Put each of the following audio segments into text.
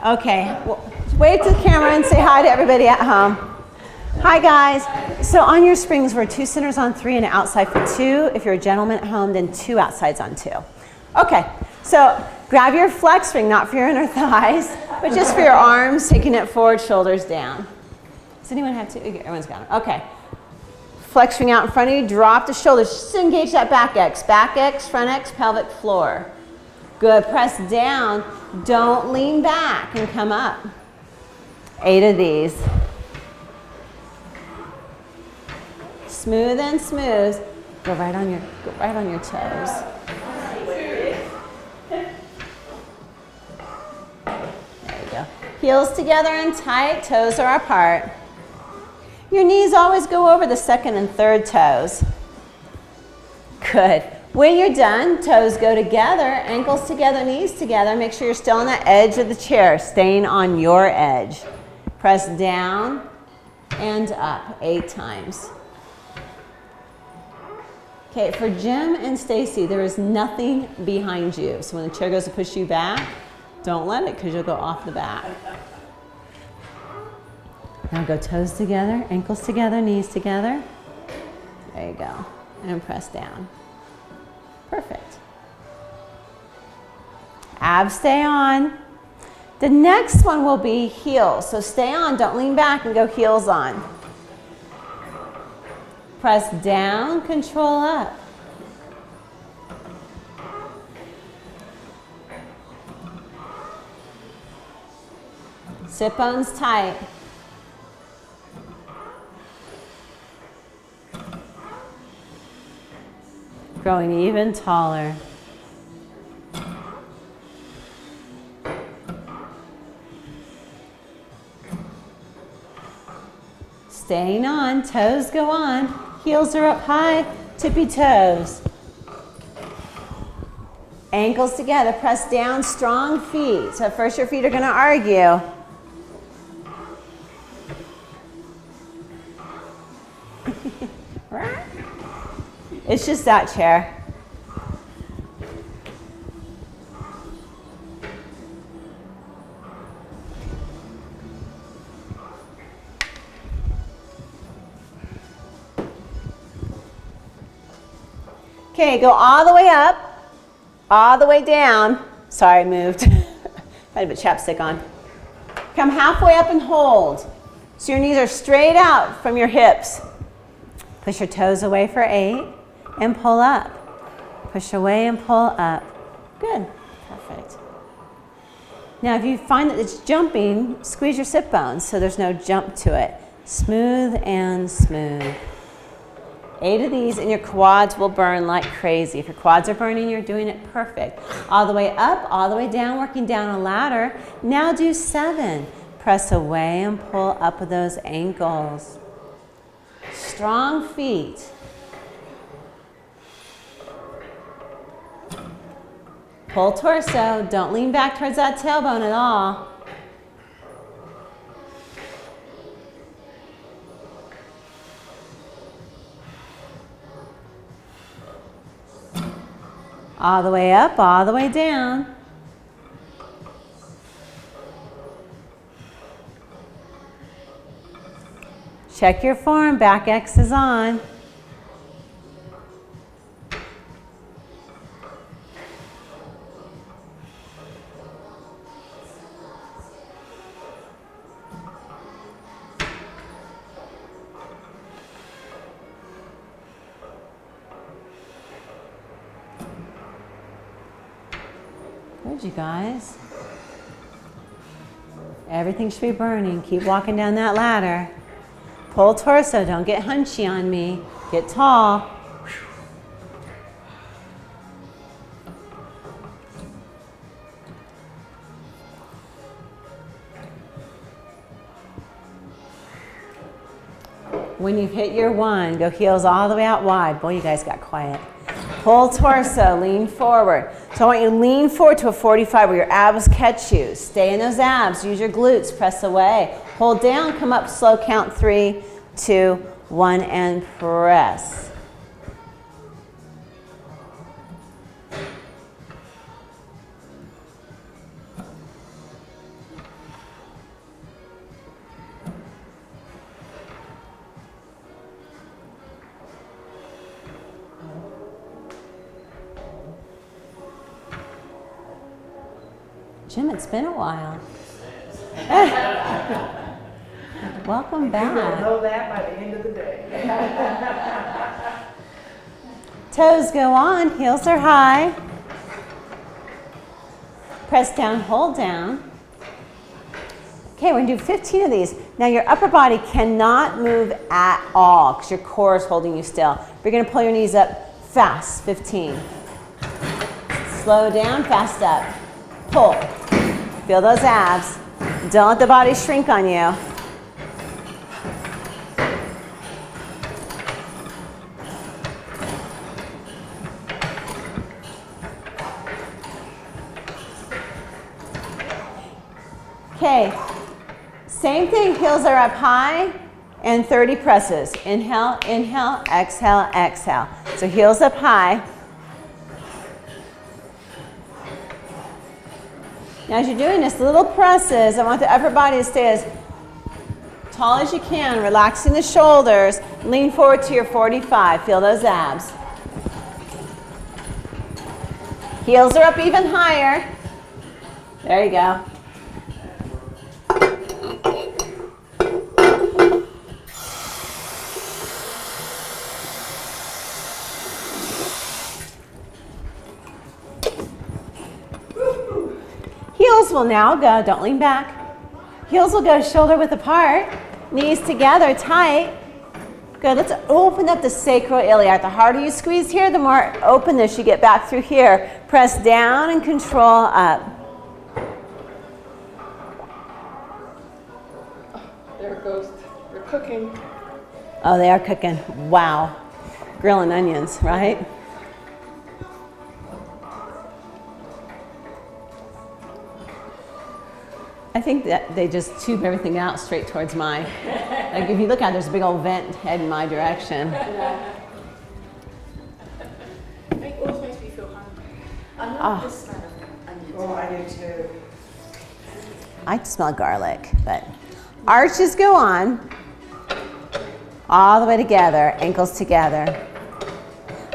Okay, well, wave to the camera and say hi to everybody at home. Hi guys. So on your springs, we're 2 centers on 3 and outside for 2. If you're a gentleman at home, then 2 outsides on 2. Okay, so grab your FlexRing, not for your inner thighs, but just for your arms, taking it forward, shoulders down. Does anyone have to? Everyone's got them. Okay. FlexRing out in front of you, drop the shoulders. Just engage that back X, front X, pelvic floor. Good, press down. Don't lean back and come up. 8 of these. Smooth and smooth. Go right on your toes. There you go. Heels together and tight, toes are apart. Your knees always go over the 2nd and 3rd toes. Good. When you're done, toes go together, ankles together, knees together. Make sure you're still on the edge of the chair, staying on your edge. Press down and up 8 times. Okay, for Jim and Stacy, there is nothing behind you. So when the chair goes to push you back, don't let it because you'll go off the back. Now go toes together, ankles together, knees together. There you go. And press down. Perfect. Abs stay on. The next one will be heels. So stay on, don't lean back and go heels on. Press down, control up. Sit bones tight. Growing even taller. Staying on, toes go on, heels are up high, tippy toes. Ankles together, press down, strong feet. So first your feet are gonna argue. It's just that chair. Okay, go all the way up, all the way down. Sorry, I moved. I had a bit chapstick on. Come halfway up and hold. So your knees are straight out from your hips. Push your toes away for 8 and pull up. Push away and pull up. Good, perfect. Now if you find that it's jumping, squeeze your sit bones so there's no jump to it. Smooth and smooth. 8 of these and your quads will burn like crazy. If your quads are burning, you're doing it perfect. All the way up, all the way down, working down a ladder. Now do 7. Press away and pull up with those ankles. Strong feet. Pull torso. Don't lean back towards that tailbone at all. All the way up, all the way down. Check your form, back X is on. Good, you guys. Everything should be burning. Keep walking down that ladder. Pull torso, don't get hunchy on me. Get tall. When you've hit your 1, go heels all the way out wide. Boy, you guys got quiet. Pull torso, lean forward. So I want you to lean forward to a 45 where your abs catch you. Stay in those abs, use your glutes, press away. Hold down, come up, slow count 3, 2, 1, and press. Jim, it's been a while. Welcome back. You will know that by the end of the day. Toes go on, heels are high. Press down, hold down. Okay, we're gonna do 15 of these. Now your upper body cannot move at all because your core is holding you still. You're gonna pull your knees up fast, 15. Slow down, fast up. Pull. Feel those abs. Don't let the body shrink on you. Okay, same thing, heels are up high and 30 presses. Inhale, inhale, exhale, exhale. So heels up high. Now as you're doing this, little presses, I want the upper body to stay as tall as you can, relaxing the shoulders. Lean forward to your 45, feel those abs. Heels are up even higher. There you go. Heels will now go, don't lean back. Heels will go shoulder width apart, knees together, tight. Good, let's open up the sacroiliac. The harder you squeeze here, the more openness you get back through here. Press down and control up. Oh, there it goes. They're cooking. Oh, they are cooking. Wow. Grilling onions, right? I think that they just tube everything out straight towards mine. Like if you look out, there's a big old vent heading my direction. Yeah. It always makes me feel hungry. I love the smell of onions. Oh, I do too. I smell garlic, but arches go on. All the way together, ankles together.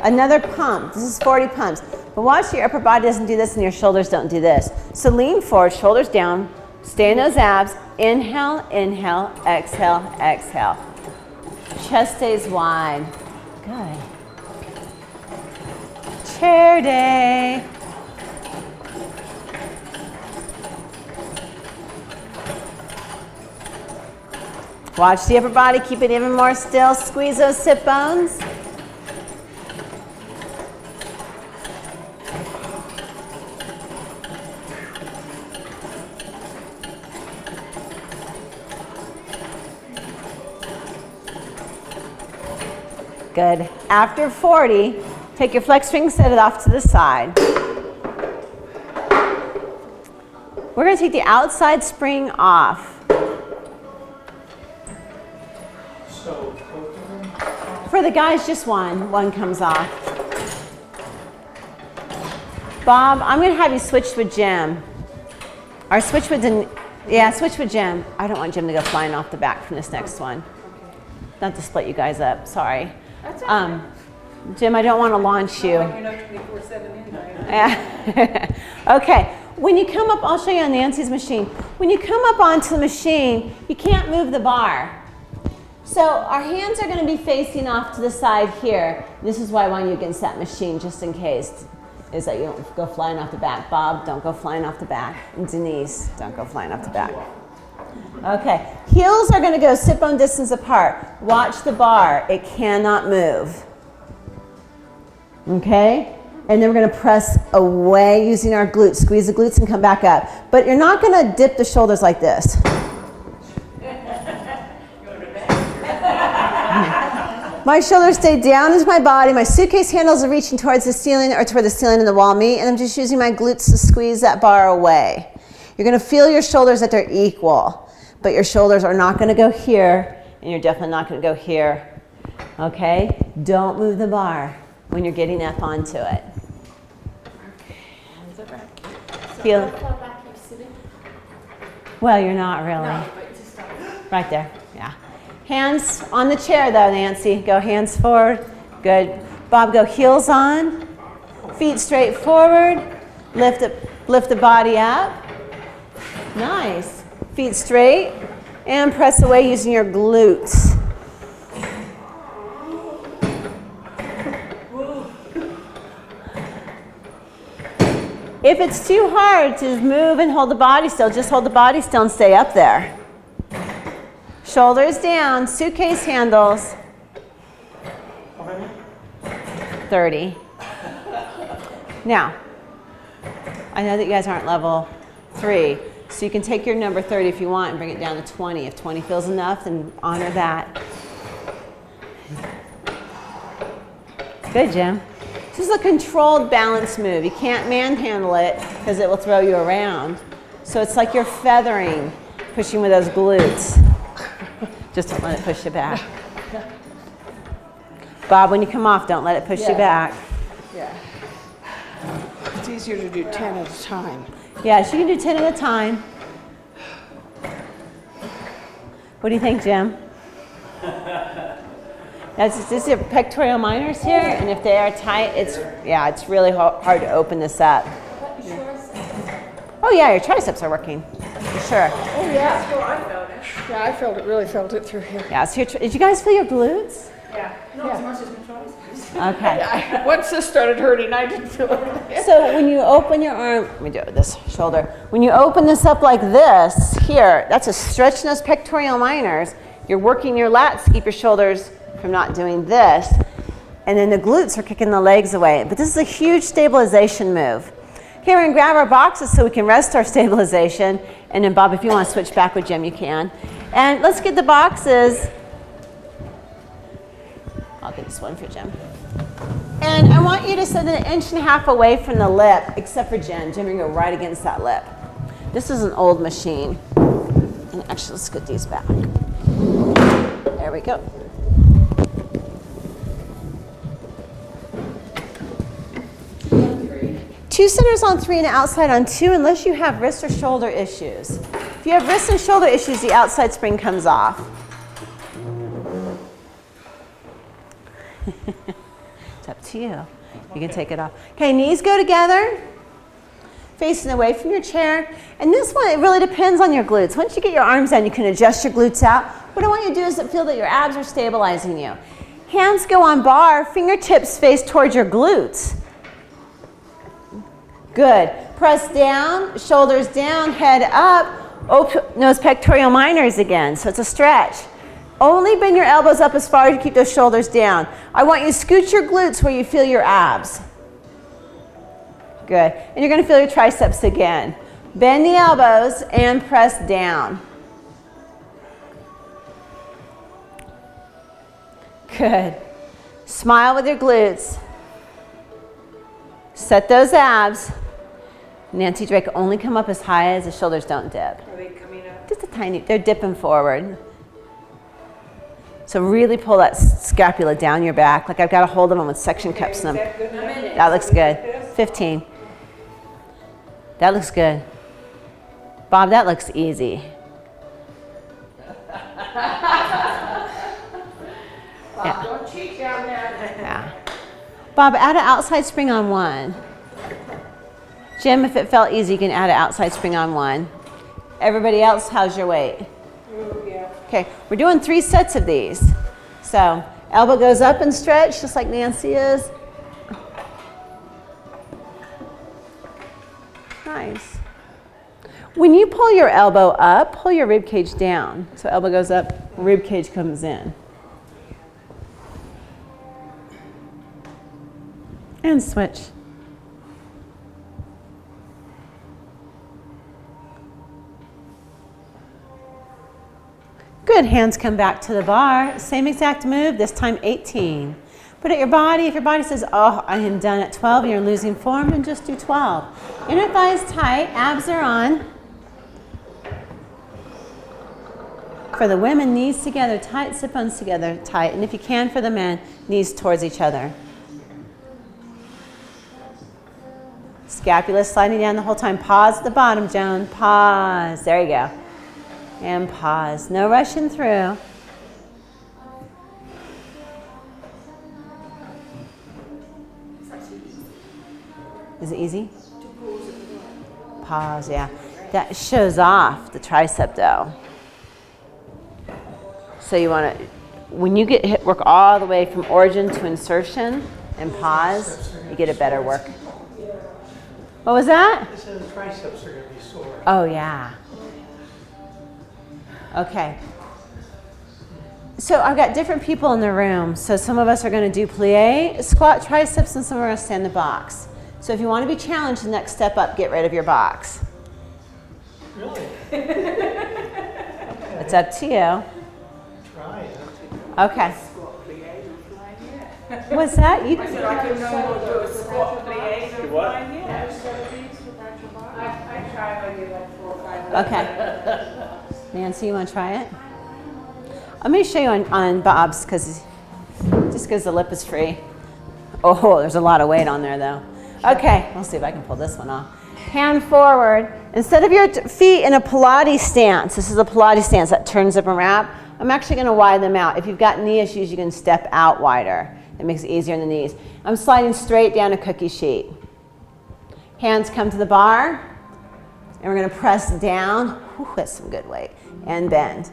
Another pump. This is 40 pumps. But watch your upper body doesn't do this and your shoulders don't do this. So lean forward, shoulders down. Stay in those abs. Inhale, inhale, exhale, exhale. Chest stays wide. Good. Chair day. Watch the upper body. Keep it even more still. Squeeze those sit bones. Good. After 40, take your FlexRing, set it off to the side. We're going to take the outside spring off. So, For the guys, just one. One comes off. Bob, I'm going to have you switch with Jim. Or switch with switch with Jim. I don't want Jim to go flying off the back from this next one. Not to split you guys up. Sorry. that's okay. Jim, I don't want to launch you. Like you're not 24/7 anyway. Yeah. Okay. When you come up, I'll show you on Nancy's machine. When you come up onto the machine, you can't move the bar. So our hands are going to be facing off to the side here. This is why I want you against that machine, just in case, is that you don't go flying off the back. Bob, don't go flying off the back. And Denise, don't go flying off the back. Okay. Heels are going to go sit bone distance apart. Watch the bar. It cannot move. Okay? And then we're going to press away using our glutes. Squeeze the glutes and come back up. But you're not going to dip the shoulders like this. My shoulders stay down as my body. My suitcase handles are reaching towards the ceiling or toward the ceiling and the wall meet. And I'm just using my glutes to squeeze that bar away. You're going to feel your shoulders that they're equal. But your shoulders are not going to go here. And you're definitely not going to go here. Okay? Don't move the bar when you're getting up onto it. Feel. Well, you're not really. No, but just Right there. Yeah. Hands on the chair though, Nancy. Go hands forward. Good. Bob, go heels on. Feet straight forward. Lift the body up. Nice. Feet straight and press away using your glutes. If it's too hard to move and hold the body still, just hold the body still and stay up there. Shoulders down, suitcase handles. 30. Now, I know that you guys aren't level 3, so you can take your number 30 if you want and bring it down to 20. If 20 feels enough, then honor that. Good, Jim. This is a controlled balance move. You can't manhandle it because it will throw you around. So it's like you're feathering, pushing with those glutes. Just don't let it push you back. Bob, when you come off, don't let it push you back. Yeah. It's easier to do 10 at a time. Yeah, so you can do 10 at a time. What do you think, Jim? This is your pectoral minors here, and if they are tight, it's really hard to open this up. Oh yeah, your triceps are working, for sure. Oh yeah. Well, I felt it. Yeah, I felt it. Really felt it through here. Yeah. So did you guys feel your glutes? Yeah. Not as much as my triceps. Okay. Once this started hurting, I didn't feel it. So when you open your arm, let me do it with this shoulder. When you open this up like this, here, that's a stretch in those pectoral minors. You're working your lats to keep your shoulders from not doing this. And then the glutes are kicking the legs away. But this is a huge stabilization move. Okay, we're gonna grab our boxes so we can rest our stabilization. And then Bob, if you want to switch back with Jim, you can. And let's get the boxes. I'll get this one for Jim. And I want you to sit 1.5 inches away from the lip, except for Jim. Jim, you're gonna go right against that lip. This is an old machine. And actually, let's get these back. There we go. Two centers on 3 and outside on 2 unless you have wrist or shoulder issues. If you have wrist and shoulder issues, the outside spring comes off. It's up to you. You can take it off. Okay, knees go together, facing away from your chair. And this one, it really depends on your glutes. Once you get your arms down, you can adjust your glutes out. What I want you to do is feel that your abs are stabilizing you. Hands go on bar, fingertips face towards your glutes. Good. Press down, shoulders down, head up. Open those pectoral minors again. So it's a stretch. Only bend your elbows up as far as you keep those shoulders down. I want you to scoot your glutes where you feel your abs. Good. And you're going to feel your triceps again. Bend the elbows and press down. Good. Smile with your glutes. Set those abs. Nancy Drake, only come up as high as the shoulders don't dip. Are they coming up? Just a tiny, they're dipping forward. So really pull that scapula down your back. Like I've got a hold of them with suction cups in them. That looks good. 15. That looks good. Bob, that looks easy. Bob, don't cheat down there. Yeah. Bob, add an outside spring on 1. Jim, if it felt easy, you can add an outside spring on 1. Everybody else, how's your weight? Yeah. Okay, we're doing 3 sets of these. So elbow goes up and stretch, just like Nancy is. Nice. When you pull your elbow up, pull your rib cage down. So elbow goes up, rib cage comes in. And switch. Good, hands come back to the bar. Same exact move, this time 18. Put it at your body. If your body says, oh, I am done at 12 and you're losing form, then just do 12. Inner thighs tight, abs are on. For the women, knees together tight, sit bones together tight. And if you can for the men, knees towards each other. Scapula sliding down the whole time. Pause at the bottom, Joan. Pause. There you go. And pause. No rushing through. Is it easy? Pause, yeah. That shows off the tricep though. So you want to, when you get hip work all the way from origin to insertion and pause, you get a better work. What was that? It says the triceps are going to be sore. Oh yeah. Okay. So I've got different people in the room. So some of us are going to do plie squat triceps and some are going to stand the box. So if you want to be challenged, the next step up, get rid of your box. Really? It's up to you. Try it. Okay. What's that? You, I said I can no more do a squat plie. Do what? I tried, I did like 4 or 5. okay. Nancy, you want to try it? Let me show you on Bob's just because the lip is free. Oh, there's a lot of weight on there though. Okay, we'll see if I can pull this one off. Hand forward. Instead of your feet in a Pilates stance, this is a Pilates stance that turns up and wrap, I'm actually going to widen them out. If you've got knee issues, you can step out wider. It makes it easier in the knees. I'm sliding straight down a cookie sheet. Hands come to the bar, and we're going to press down. Whew, that's some good weight. And bend.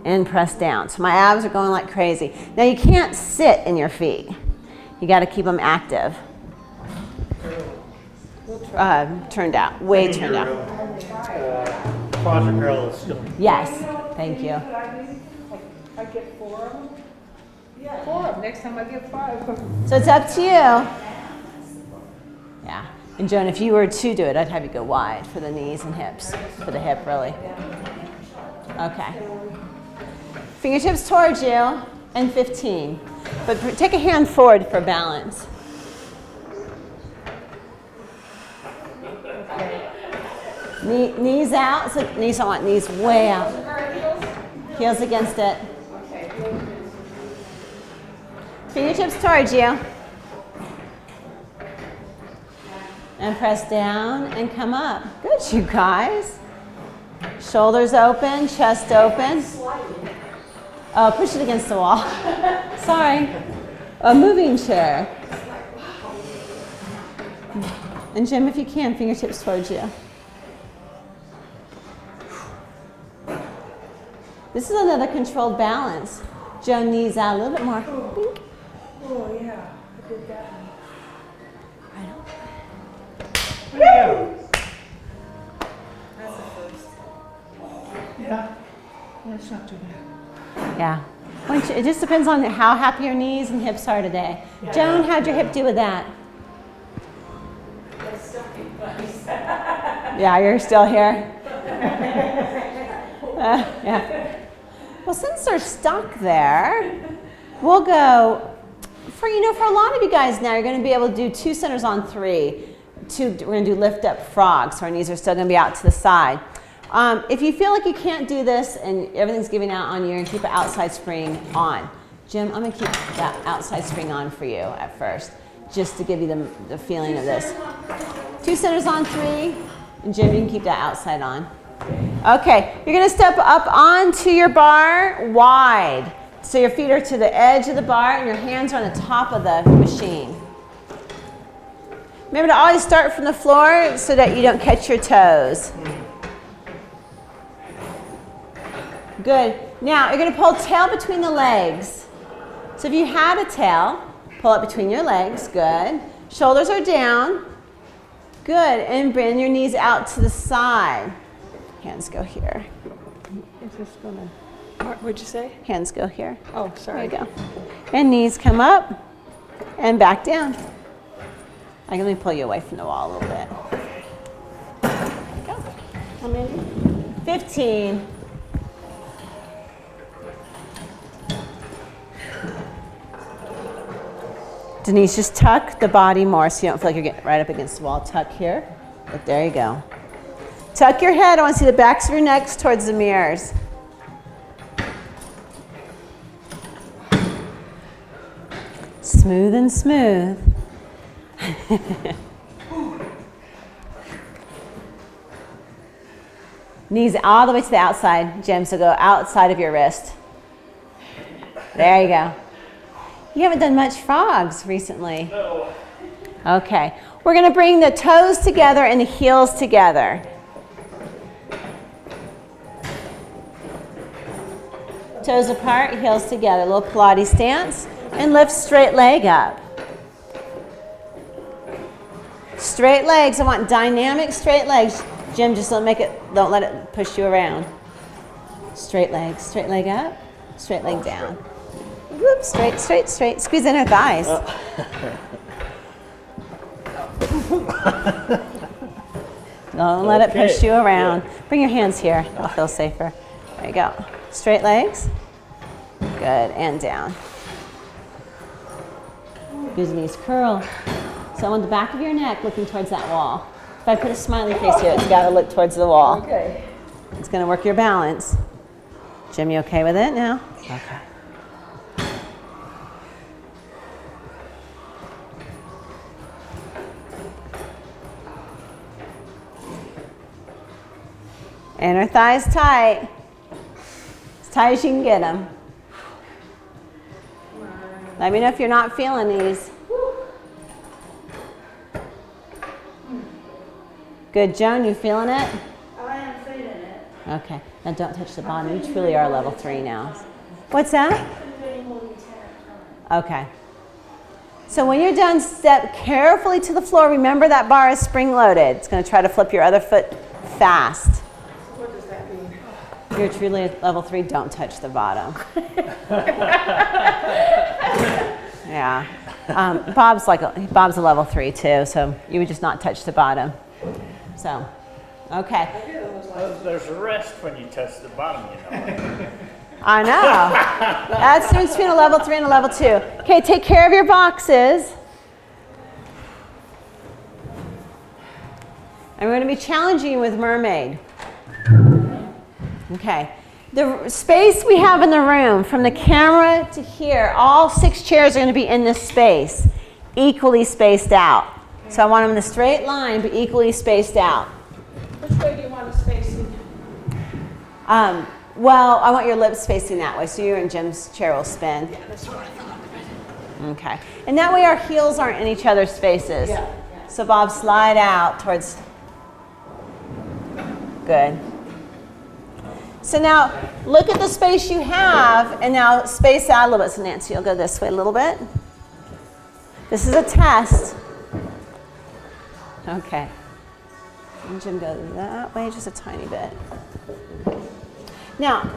And press down. So my abs are going like crazy. Now you can't sit in your feet. You got to keep them active. Turned out, way turned out. Quadra curl is still. Yes, thank you. I get 4 of them? Yeah. 4 of them. Next time I get 5. So it's up to you. Yeah. And Joan, if you were to do it, I'd have you go wide for the knees and hips, for the hip really. Okay. Fingertips towards you and 15. But take a hand forward for balance. Knees out, so knees, I want knees way out. Heels against it. Fingertips towards you. And press down and come up. Good, you guys. Shoulders open, chest open. Oh, push it against the wall. Sorry. A moving chair. And Jim, if you can, fingertips towards you. This is another controlled balance. Joan, knees out a little bit more. Oh yeah, I did that one. That's the first. Yeah. That's not too bad. Yeah. It just depends on how happy your knees and hips are today. Yeah. Joan, how'd your hip do with that? That's still in place. Yeah, you're still here. Yeah. Well, since they're stuck there, we'll go for a lot of you guys now, you're going to be able to do 2 centers on 3. We're going to do lift up frogs, so our knees are still going to be out to the side. If you feel like you can't do this and everything's giving out on you, and keep an outside spring on. Jim, I'm going to keep that outside spring on for you at first, just to give you the feeling of this. 2 centers on 3, and Jim, you can keep that outside on. Okay, you're going to step up onto your bar wide. So your feet are to the edge of the bar and your hands are on the top of the machine. Remember to always start from the floor so that you don't catch your toes. Good. Now you're going to pull tail between the legs. So if you had a tail, pull it between your legs. Good. Shoulders are down. Good. And bring your knees out to the side. Hands go here. Is this gonna? What'd you say? Hands go here. Oh, sorry. There you go. And knees come up and back down. Let me pull you away from the wall a little bit. There you go. How many? 15. Denise, just tuck the body more so you don't feel like you're getting right up against the wall. Tuck here. But there you go. Tuck your head. I want to see the backs of your necks towards the mirrors. Smooth and smooth. Knees all the way to the outside, Jim, so go outside of your wrist. There you go. You haven't done much frogs recently. No. Okay. We're going to bring the toes together and the heels together. Toes apart, heels together. Little Pilates stance. And lift straight leg up. Straight legs. I want dynamic straight legs. Jim, just don't let it push you around. Straight leg up, straight leg down. Whoop, straight, straight, straight. Squeeze in her thighs. Don't let it push you around. Bring your hands here. I'll feel safer. There you go. Straight legs. Good, and down. Good knees curl. So on the back of your neck, looking towards that wall. If I put a smiley face here, it's got to look towards the wall. Okay. It's going to work your balance. Jim, you okay with it now? Okay. Inner thighs tight. As tight as you can get them. Let me know if you're not feeling these. Good, Joan, you feeling it? I am feeling it. Okay, now don't touch the bottom. You truly are level 3 now. What's that? I'm doing more than 10 at a time. Okay. So when you're done, step carefully to the floor. Remember that bar is spring-loaded. It's going to try to flip your other foot fast. So what does that mean? You're truly at level 3. Don't touch the bottom. Yeah. Bob's a level 3 too, so you would just not touch the bottom. So, okay. There's a rest when you touch the bottom, you know. I know. That's the difference between a level 3 and a level 2. Okay, take care of your boxes. And we're going to be challenging you with mermaid. Okay. The space we have in the room, from the camera to here, all 6 chairs are going to be in this space, equally spaced out. So I want them in a straight line, but equally spaced out. Which way do you want us facing? Well, I want your lips facing that way, so you and Jim's chair will spin. Yeah, that's what I thought. Okay. And that way our heels aren't in each other's faces. Yeah. So Bob, slide out towards, good. So now, look at the space you have, and now space out a little bit. So Nancy, you'll go this way a little bit. This is a test. Okay. And Jim, go that way just a tiny bit. Now,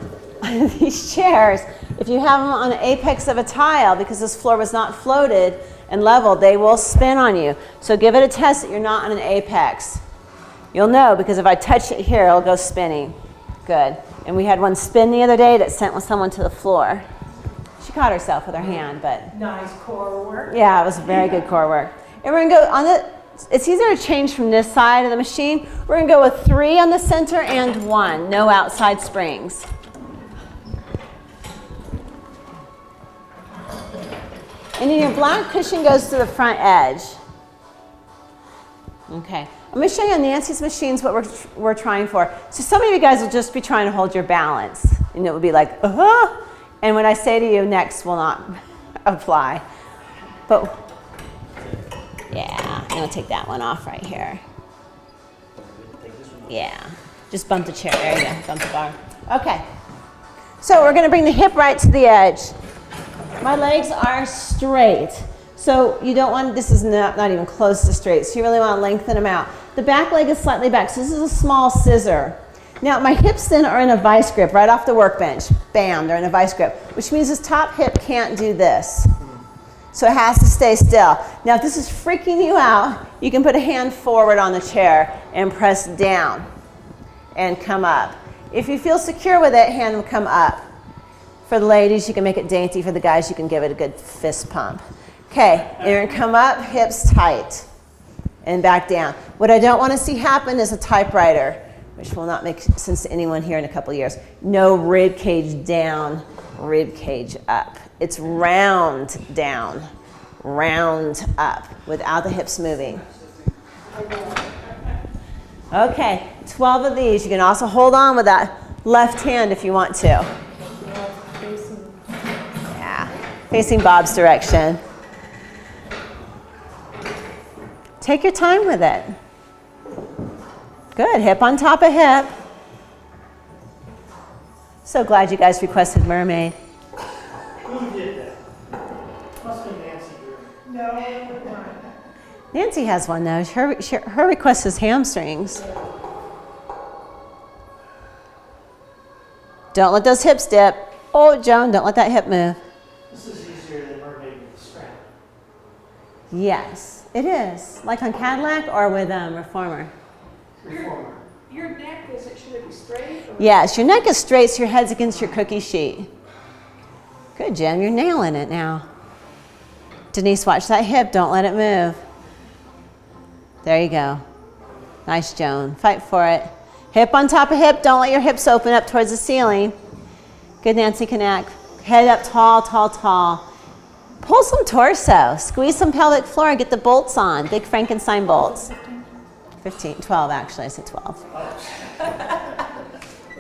these chairs, if you have them on the apex of a tile, because this floor was not floated and leveled, they will spin on you. So give it a test that you're not on an apex. You'll know, because if I touch it here, it'll go spinning. Good. And we had one spin the other day that sent someone to the floor. She caught herself with her hand, but Nice core work. yeah, it was very good core work. And we're going to go on the, it's easier to change from this side of the machine. We're going to go with 3 on the center and 1. No outside springs. And then your black cushion goes to the front edge. Okay. I'm going to show you on Nancy's machines what we're trying for. So some of you guys will just be trying to hold your balance. And it will be like, and when I say to you, next will not apply. But yeah, I'm going to take that one off right here. Yeah, just bump the chair. There you go, bump the bar. Okay, so we're going to bring the hip right to the edge. My legs are straight. So you don't want, this is not even close to straight, so you really want to lengthen them out. The back leg is slightly back, so this is a small scissor. Now my hips then are in a vice grip right off the workbench. Bam, they're in a vice grip, which means this top hip can't do this. So it has to stay still. Now if this is freaking you out, you can put a hand forward on the chair and press down and come up. If you feel secure with it, hand will come up. For the ladies, you can make it dainty. For the guys, you can give it a good fist pump. Okay, you're gonna come up, hips tight, and back down. What I don't want to see happen is a typewriter, which will not make sense to anyone here in a couple of years. No rib cage down, rib cage up. It's round down, round up, without the hips moving. Okay, 12 of these. You can also hold on with that left hand if you want to. Yeah, facing Bob's direction. Take your time with it. Good, hip on top of hip. So glad you guys requested mermaid. Who did that? Must be Nancy Drew. No, not. Nancy has one though. Her request is hamstrings. Don't let those hips dip. Oh, Joan, don't let that hip move. This is easier than mermaid with the strap. Yes, it is. Like on Cadillac or with Reformer. Reformer. Your neck, should it be straight? Or? Yes, your neck is straight so your head's against your cookie sheet. Good, Jen, you're nailing it now. Denise, watch that hip, don't let it move. There you go. Nice, Joan. Fight for it. Hip on top of hip, don't let your hips open up towards the ceiling. Good, Nancy, connect. Head up tall, tall, tall. Pull some torso, squeeze some pelvic floor and get the bolts on, big Frankenstein bolts. 12 actually, I said 12.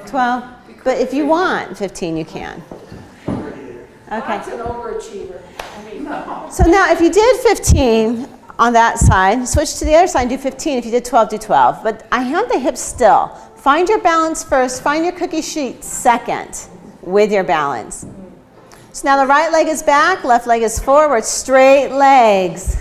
12, but if you want 15, you can. Okay. That's an overachiever. So now if you did 15 on that side, switch to the other side and do 15. If you did 12, do 12. But I have the hips still. Find your balance first, find your cookie sheet second with your balance. So now the right leg is back, left leg is forward, straight legs.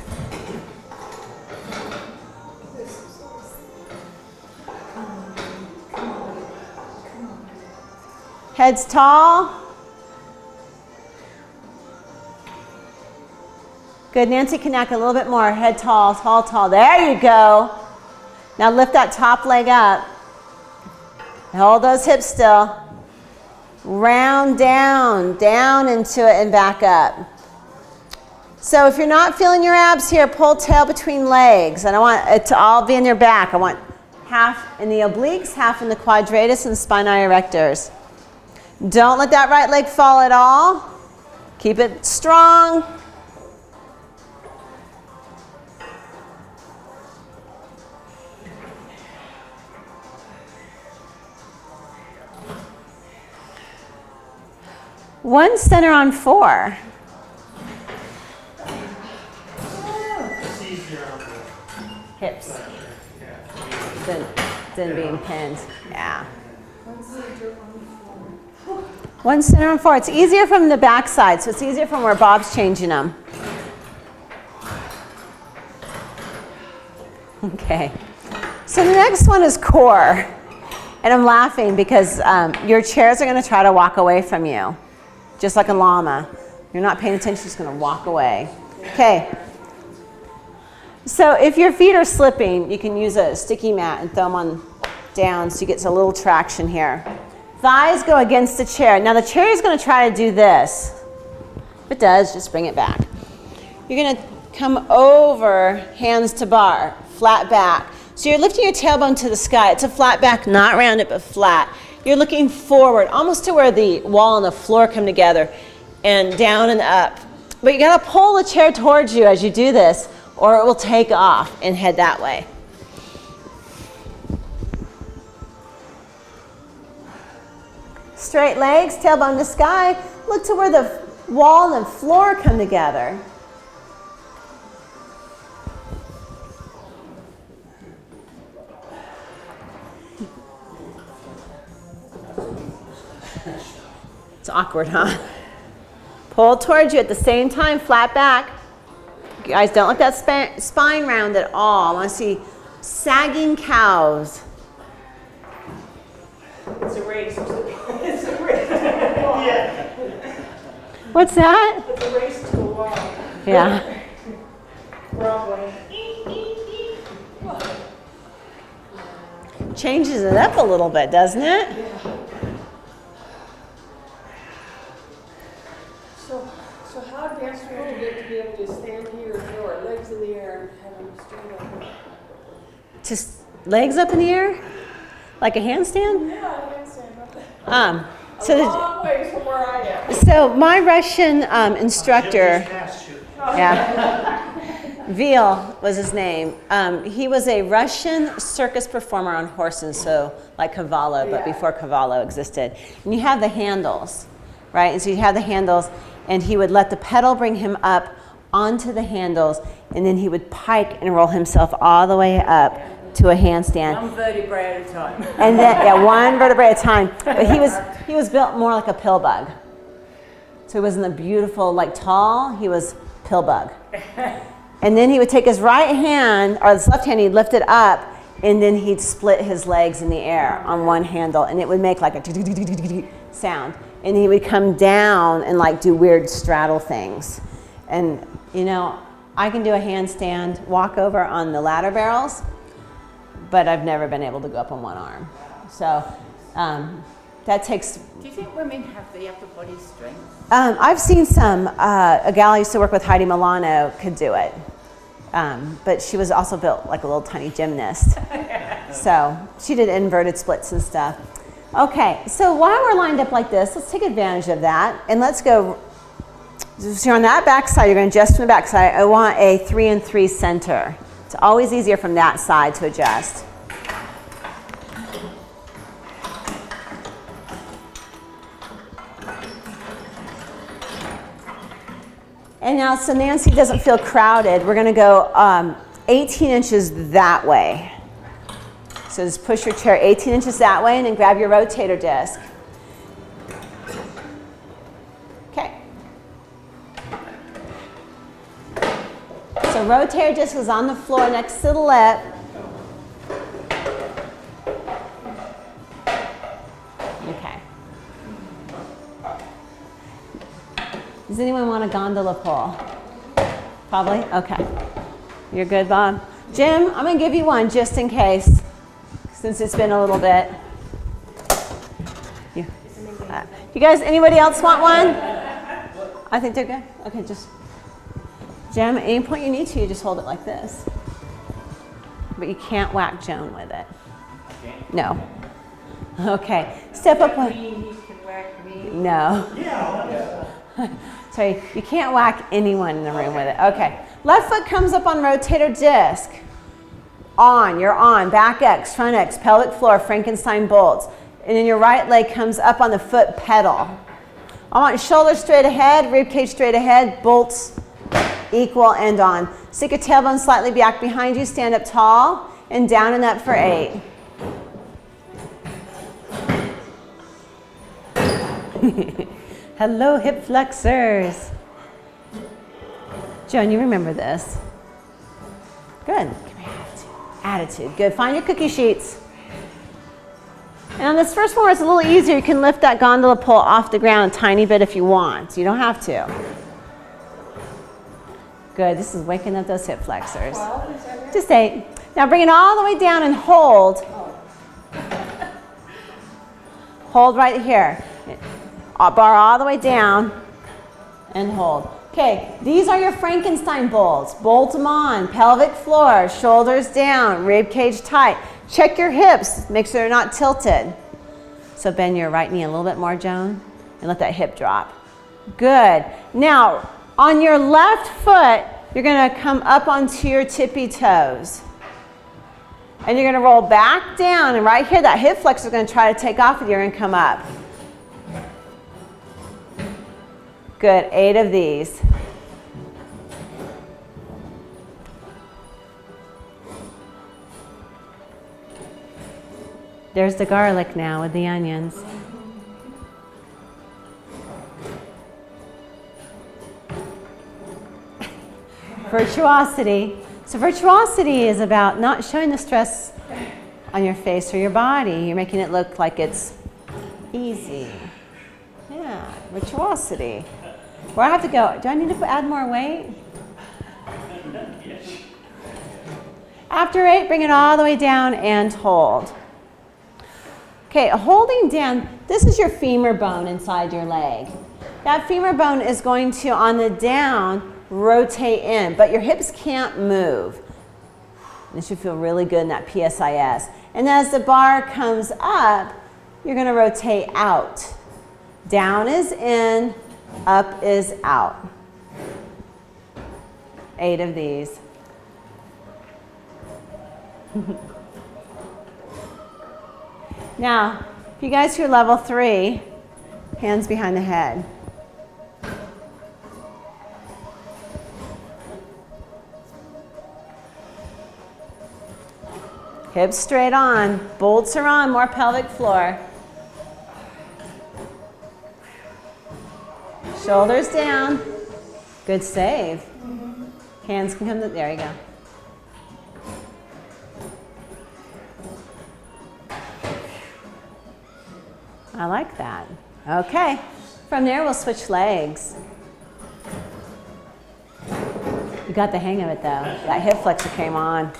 Heads tall. Good, Nancy, connect a little bit more. Head tall, tall, tall. There you go. Now lift that top leg up. Hold those hips still. Round down, down into it and back up. So if you're not feeling your abs here, pull tail between legs. And I want it to all be in your back. I want half in the obliques, half in the quadratus and spinae erectors. Don't let that right leg fall at all. Keep it strong. One center on 4. It's easier on the Hips yeah. than being pinned. Yeah. One center on 4. It's easier from the back side, so it's easier from where Bob's changing them. Okay. So the next one is core. And I'm laughing because your chairs are going to try to walk away from you. Just like a llama. You're not paying attention, just going to walk away. Okay. So if your feet are slipping, you can use a sticky mat and throw them on down so you get a little traction here. Thighs go against the chair. Now the chair is going to try to do this. If it does, just bring it back. You're going to come over, hands to bar, flat back. So you're lifting your tailbone to the sky. It's a flat back, not rounded, but flat. You're looking forward, almost to where the wall and the floor come together, and down and up. But you got to pull the chair towards you as you do this, or it will take off and head that way. Straight legs, tailbone to sky. Look to where the wall and floor come together. It's awkward, huh? Pull towards you at the same time, flat back. You guys, don't let that spine round at all. I want to see sagging cows. It's a race. It's a race to the wall. Yeah. What's that? It's a race to the wall. Yeah. Broadway. Changes it up a little bit, doesn't it? So how advanced do you have to get to be able to stand here and throw our legs in the air and have them straight up? Just legs up in the air? Like a handstand? Yeah, I can stand up there. So, Long ways from where I am. so my Russian instructor, Gypsy's fast shoot. yeah, Veal was his name. He was a Russian circus performer on horses, so like Cavallo, but before Cavallo existed. And you have the handles, right? And so you have the handles, and he would let the pedal bring him up onto the handles, and then he would pike and roll himself all the way up to a handstand. One vertebrae at a time. And then, yeah, one vertebrae at a time. But he was built more like a pill bug. So he wasn't a beautiful, like tall, he was pill bug. And then he would take his right hand, or his left hand, he'd lift it up, and then he'd split his legs in the air on one handle, and it would make like a sound. And he would come down and like do weird straddle things. And you know, I can do a handstand walk over on the ladder barrels, but I've never been able to go up on one arm. So that takes... Do you think women have the upper body strength? I've seen some, a gal I used to work with, Heidi Milano, could do it. But she was also built like a little tiny gymnast. So she did inverted splits and stuff. Okay, so while we're lined up like this, let's take advantage of that. And let's go, so you're on that back side, you're going to adjust from the back side. I want a 3 and 3 center. It's always easier from that side to adjust. And now, so Nancy doesn't feel crowded, we're going to go 18 inches that way. So just push your chair 18 inches that way and then grab your rotator disc. Okay. So rotator disc is on the floor next to the lip. Okay. Does anyone want a gondola pole? Probably? Okay. You're good, Bob? Jim, I'm going to give you one just in case, since it's been a little bit. You guys, anybody else want one? I think they're good. Okay, just, Jim, at any point you need to, you just hold it like this. But you can't whack Joan with it. No. Okay, step up one. He can whack me. No. Yeah. Sorry, you can't whack anyone in the room with it. Okay, left foot comes up on rotator disc. On, you're on, back X, front X, pelvic floor, Frankenstein bolts. And then your right leg comes up on the foot pedal. I want shoulder straight ahead, rib cage straight ahead, bolts equal and on. Stick your tailbone slightly back behind you, stand up tall, and down and up for 8. Hello, hip flexors. Joan, you remember this. Good. Attitude. Good. Find your cookie sheets. And on this first one, where it's a little easier, you can lift that gondola pole off the ground a tiny bit if you want. You don't have to. Good. This is waking up those hip flexors. Just 8. Now bring it all the way down and hold. Hold right here. Bar all the way down and hold. Okay, these are your Frankenstein bolts. Bolt them on, pelvic floor, shoulders down, rib cage tight. Check your hips, make sure they're not tilted. So bend your right knee a little bit more, Joan, and let that hip drop. Good. Now, on your left foot, you're gonna come up onto your tippy toes. And you're gonna roll back down, and right here, that hip flexor is gonna try to take off with you, you're gonna come up. Good, 8 of these. There's the garlic now with the onions. Virtuosity. So virtuosity is about not showing the stress on your face or your body. You're making it look like it's easy. Yeah, virtuosity. Where I have to go, do I need to add more weight? After 8, bring it all the way down and hold. Okay, holding down, this is your femur bone inside your leg. That femur bone is going to, on the down, rotate in, but your hips can't move. This should feel really good in that PSIS. And as the bar comes up, you're going to rotate out. Down is in, up is out. 8 of these. Now, if you guys who are level 3, hands behind the head. Hips straight on. Bolts are on. More pelvic floor. Shoulders down. Good save. Hands can come to, there you go. I like that. Okay. From there, we'll switch legs. You got the hang of it though. That hip flexor came on.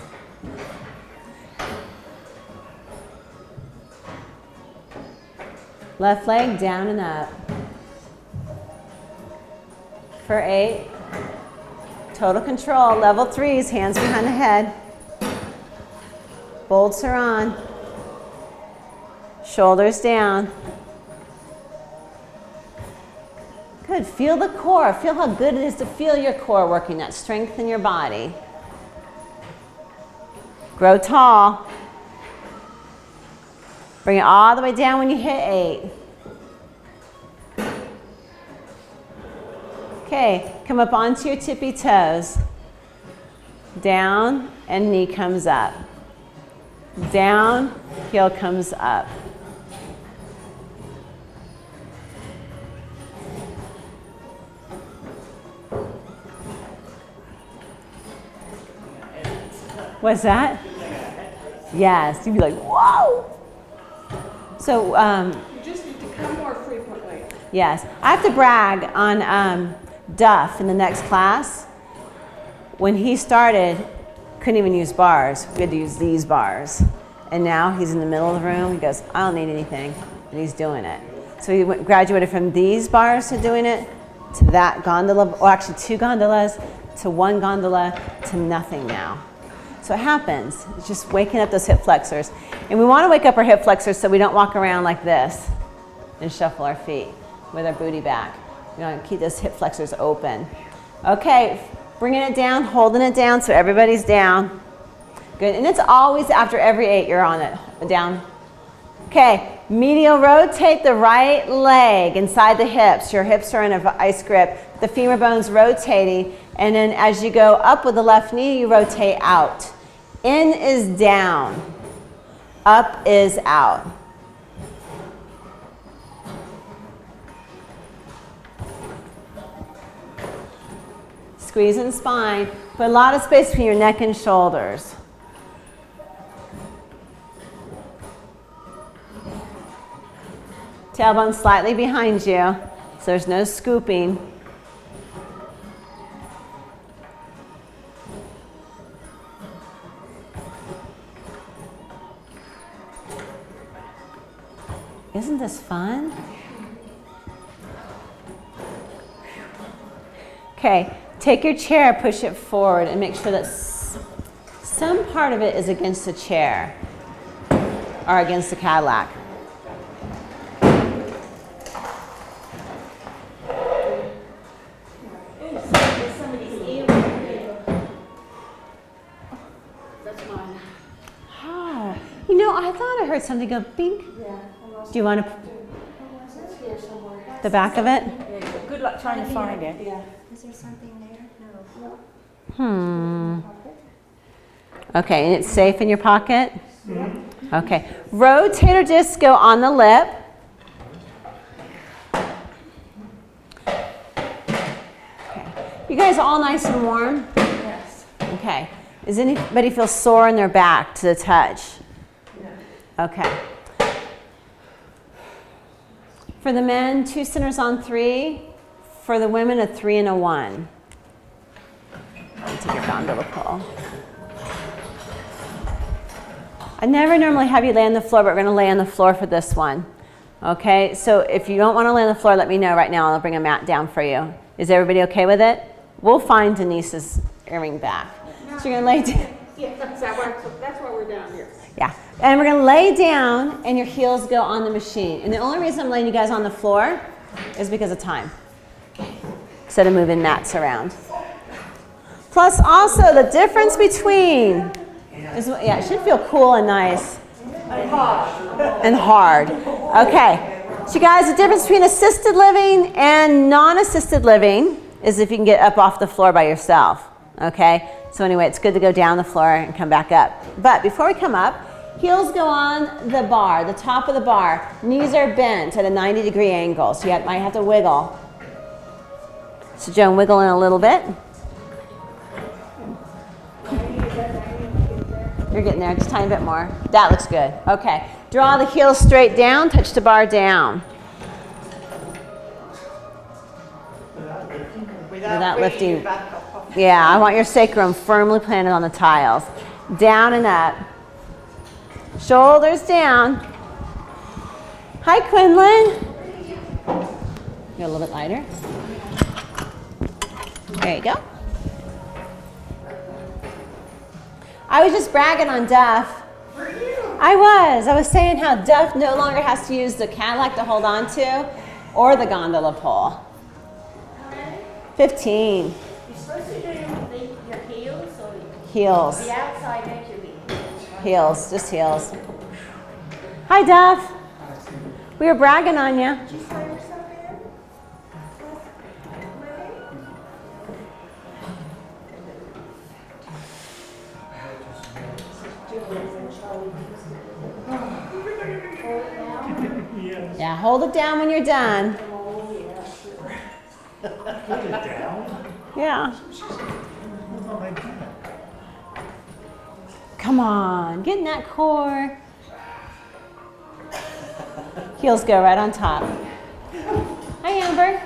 Left leg down and up. For 8. Total control. Level 3s, hands behind the head. Bolts are on. Shoulders down. Good. Feel the core. Feel how good it is to feel your core working, that strength in your body. Grow tall. Bring it all the way down when you hit 8. Okay, come up onto your tippy toes. Down and knee comes up. Down, heel comes up. What's that? Yes, you'd be like, whoa! So, You just need to come more frequently. yes, I have to brag on Duff in the next class. When he started, couldn't even use bars. We had to use these bars. And now he's in the middle of the room. He goes, I don't need anything. And he's doing it. So he graduated from these bars to doing it, to that gondola, or actually 2 gondolas, to 1 gondola, to nothing now. So it happens. It's just waking up those hip flexors. And we want to wake up our hip flexors so we don't walk around like this and shuffle our feet with our booty back. We want to keep those hip flexors open. Okay, bringing it down, holding it down so everybody's down. Good, and it's always after every 8 you're on it, down. Okay, medial rotate the right leg inside the hips. Your hips are in a vice grip. The femur bone's rotating, and then as you go up with the left knee, you rotate out. In is down, up is out. Squeezing spine, put a lot of space between your neck and shoulders. Tailbone slightly behind you, so there's no scooping. Isn't this fun? Okay, take your chair, push it forward, and make sure that some part of it is against the chair or against the Cadillac. Oh, you know, I thought I heard something go bink. Do you want to the back of it? Good luck trying to find it. Is there something there? No. Okay, and it's safe in your pocket? Okay. Rotator discs go on the lip. Okay. You guys all nice and warm? Yes. Okay. Does anybody feel sore in their back to the touch? Okay. For the men, 2 centers on 3. For the women, a 3 and a 1. Take your gondola pole. I never normally have you lay on the floor, but we're going to lay on the floor for this one. Okay, so if you don't want to lay on the floor, let me know right now and I'll bring a mat down for you. Is everybody okay with it? We'll find Denise's earring back. So you're going to lay down. Yeah, that's why we're down here. Yeah, and we're going to lay down and your heels go on the machine. And the only reason I'm laying you guys on the floor is because of time. Instead of moving mats around. Plus also the difference between is, yeah, it should feel cool and nice. And hard. Okay. So you guys, the difference between assisted living and non-assisted living is if you can get up off the floor by yourself. Okay? So anyway, it's good to go down the floor and come back up. But before we come up, Heels go on the bar, the top of the bar. Knees are bent at a 90-degree angle, so you might have to wiggle. So Joan, wiggle in a little bit. You're getting there, just a tiny bit more. That looks good. Okay, draw the heels straight down, touch the bar down. Without lifting. Yeah, I want your sacrum firmly planted on the tiles. Down and up. Shoulders down. Hi, Quinlan. Go a little bit lighter. There you go. I was just bragging on Duff. I was saying how Duff no longer has to use the Cadillac to hold on to or the gondola pole. 15. You're supposed to do your heels or Heels. the outside edge of it. Heels, just heels. Hi, Duff. We were bragging on you. Did you find yourself in? Yeah, hold it down when you're done. Put it down. Yeah. Oh my God. Come on, get in that core. Heels go right on top. Hi, Amber.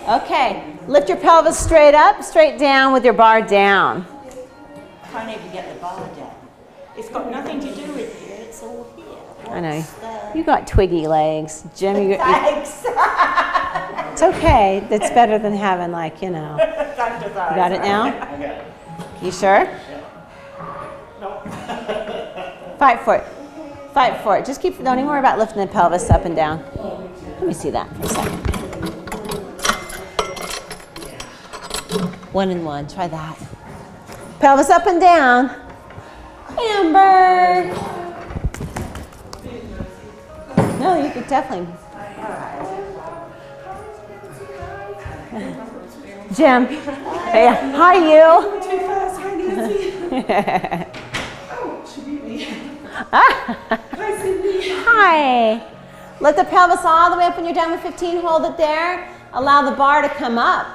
Okay, lift your pelvis straight up, straight down with your bar down. Can't even get the bar down. It's got nothing to do with here. It's all here. I know. You got twiggy legs. Jim, you Thanks. it's okay. It's better than having like, you know. You got it now? You sure? Fight for it. Fight for it. Just keep, don't even worry about lifting the pelvis up and down. Let me see that for a second. 1 and 1. Try that. Pelvis up and down. Amber. No, you could definitely. Jim. Hey, hi, you. Too fast, hi Nancy. Oh, she beat me. Hi Cindy. Hi. Let the pelvis all the way up when you're done with 15. Hold it there. Allow the bar to come up.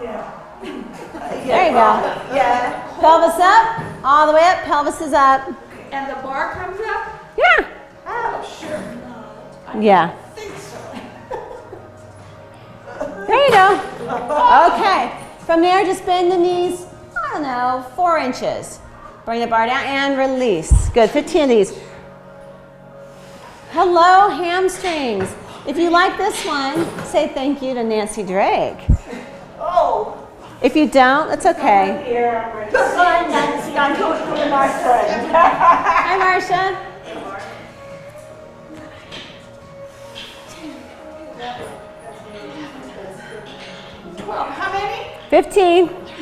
Yeah. There you go. Yeah. Pelvis up, all the way up. Pelvis is up. And the bar comes up? Yeah. Oh, sure not. Yeah. I think so. There you go. Okay. From there, just bend the knees, I don't know, 4 inches. Bring the bar down and release. Good. 15 of these. Hello, hamstrings. If you like this one, say thank you to Nancy Drake. Oh. If you don't, that's okay. Here, I'm ready. Hi, Nancy. I'm talking to my friend. Hi, Marcia. How many? 15. 15.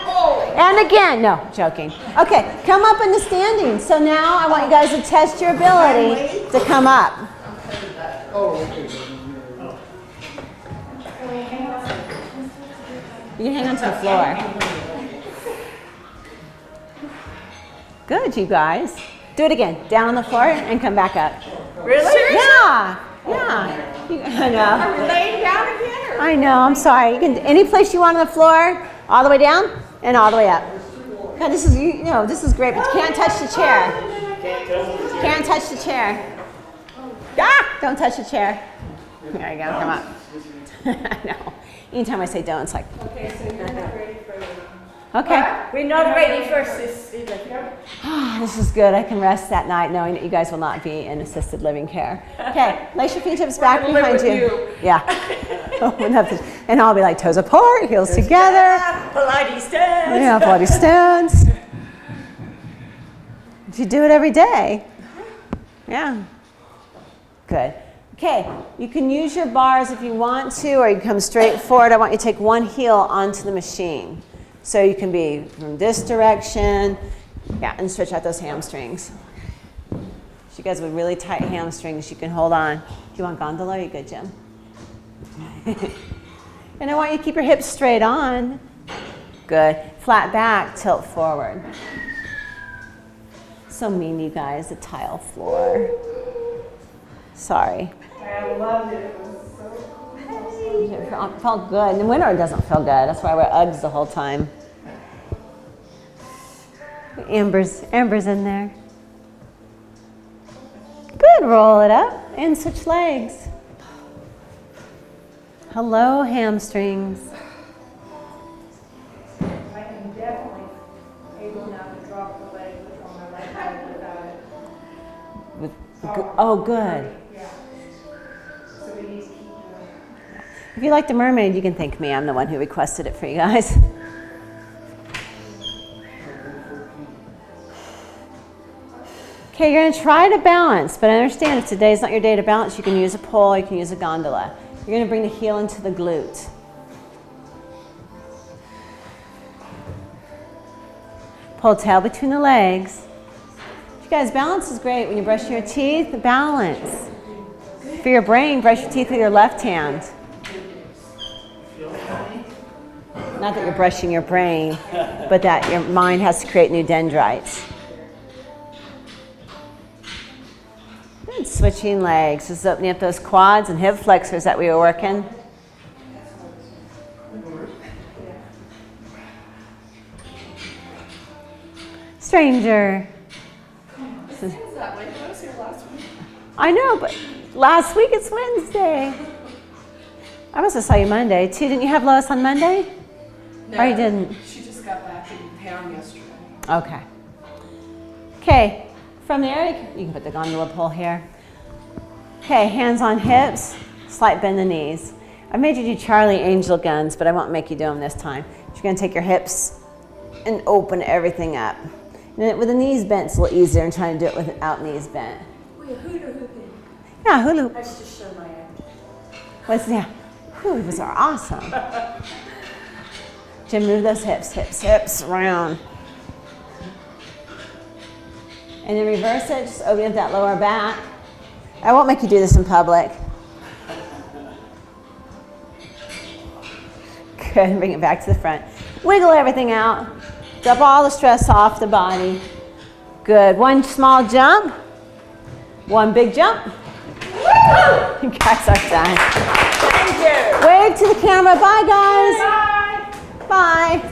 Oh. And again, no, joking. Okay, come up in the standing. So now I want you guys to test your ability to come up. You can hang on to the floor. Good, you guys. Do it again. Down on the floor and come back up. Really? Yeah, yeah. I know. Are we laying down again? Or? I know. I'm sorry. You can any place you want on the floor, all the way down and all the way up. God, this is this is great, but you can't touch the chair. Can't touch the chair. Ah! Don't touch the chair. There you go. Come up. I know. Anytime I say don't, it's like. Okay, so you're not ready for the... Okay. We're not ready for this. This is good. I can rest that night knowing that you guys will not be in assisted living care. Okay, lace your fingertips back behind you. Yeah. And I'll be like toes apart, heels together. Pilates stance. Yeah, bloody stones. You do it every day. Yeah. Good. Okay, you can use your bars if you want to, or you can come straight forward. I want you to take one heel onto the machine. So you can be from this direction, yeah, and stretch out those hamstrings. If you guys with really tight hamstrings, you can hold on. Do you want gondola? Are you good, Jim? And I want you to keep your hips straight on. Good. Flat back, tilt forward. So mean, you guys, the tile floor. Sorry. I loved it. It was so cool. It felt good. In the winter, it doesn't feel good. That's why I wear Uggs the whole time. Amber's in there. Good, roll it up and switch legs. Hello, hamstrings. I am definitely able now to drop the leg on my right leg without it. Oh, good. Yeah. So we need to keep doing it. If you like the mermaid, you can thank me. I'm the one who requested it for you guys. Okay, you're gonna try to balance, but understand if today's not your day to balance, you can use a pole, you can use a gondola. You're gonna bring the heel into the glute. Pull tail between the legs. You guys, balance is great when you're brushing your teeth, balance. For your brain, brush your teeth with your left hand. Not that you're brushing your brain, but that your mind has to create new dendrites. Good, switching legs, just opening up those quads and hip flexors that we were working. Stranger. That way, I was here last week. I know, but last week it's Wednesday. I must have saw you Monday too. Didn't you have Lois on Monday? No, Or you didn't? She just got back in town yesterday. Okay. Okay, from there you can put the gondola pole here. Okay, hands on hips, slight bend the knees. I made you do Charlie Angel guns, but I won't make you do them this time. You're gonna take your hips and open everything up. And then with the knees bent, it's a little easier than trying to do it without knees bent. Wait, hula hooping. Yeah, hula hoop. I should just show my act. What's that? Ooh, those are awesome. Jim, move those hips around. And then reverse it, just open up that lower back. I won't make you do this in public. Good, bring it back to the front. Wiggle everything out. Drop all the stress off the body. Good, one small jump. One big jump. You guys are done. Thank you. Wave to the camera. Bye, guys. Bye. Bye.